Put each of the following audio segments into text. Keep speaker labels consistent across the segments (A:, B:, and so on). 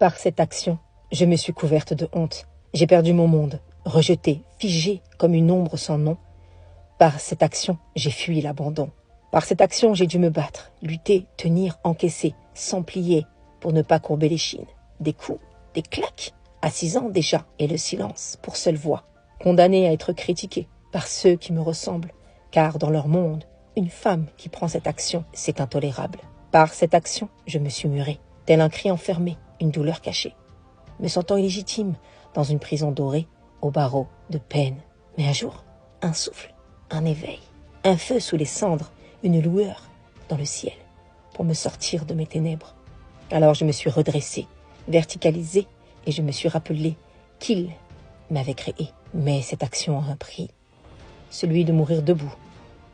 A: Par cette action, je me suis couverte de honte. J'ai perdu mon monde, rejetée, figée comme une ombre sans nom. Par cette action, j'ai fui l'abandon. Par cette action, j'ai dû me battre, lutter, tenir, encaisser, sans plier, pour ne pas courber les chines. Des coups, des claques, à 6 ans déjà, et le silence, pour seule voix. Condamnée à être critiquée par ceux qui me ressemblent, car dans leur monde, une femme qui prend cette action, c'est intolérable. Par cette action, je me suis murée, tel un cri enfermé, une douleur cachée, me sentant illégitime dans une prison dorée, aux barreaux de peine. Mais un jour, un souffle, un éveil, un feu sous les cendres, une lueur dans le ciel, pour me sortir de mes ténèbres. Alors je me suis redressée, verticalisée, et je me suis rappelé qu'il m'avait créé. Mais cette action a un prix, celui de mourir debout,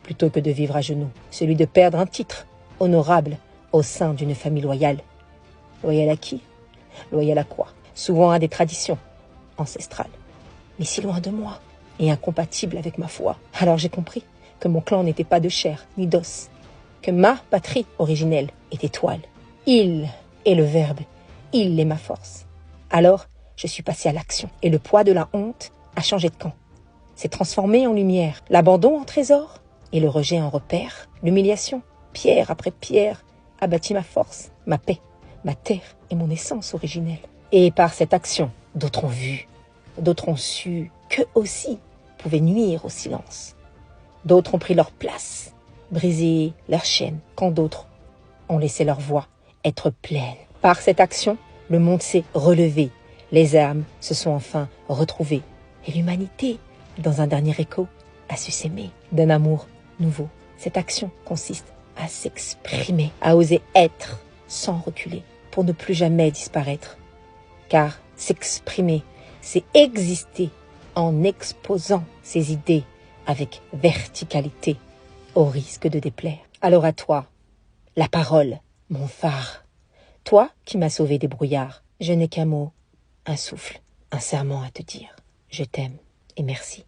A: plutôt que de vivre à genoux, celui de perdre un titre honorable au sein d'une famille loyale. Loyale à qui? Loyale à quoi? Souvent à des traditions ancestrales, mais si loin de moi et incompatible avec ma foi. Alors j'ai compris que mon clan n'était pas de chair ni d'os, que ma patrie originelle est étoile. Il est le verbe, il est ma force. Alors je suis passée à l'action et le poids de la honte a changé de camp. S'est transformé en lumière, l'abandon en trésor et le rejet en repère. L'humiliation, pierre après pierre, a bâti ma force, ma paix, ma terre et mon essence originelle. Et par cette action, d'autres ont vu, d'autres ont su qu'eux aussi pouvaient nuire au silence. D'autres ont pris leur place, brisé leur chaîne, quand d'autres ont laissé leur voix être pleine. Par cette action, le monde s'est relevé, les âmes se sont enfin retrouvées, et l'humanité, dans un dernier écho, a su s'aimer d'un amour nouveau. Cette action consiste à s'exprimer, à oser être sans reculer, pour ne plus jamais disparaître. Car s'exprimer, c'est exister en exposant ses idées avec verticalité, au risque de déplaire. Alors à toi, la parole, mon phare. Toi qui m'as sauvé des brouillards, je n'ai qu'un mot, un souffle, un serment à te dire. Je t'aime et merci.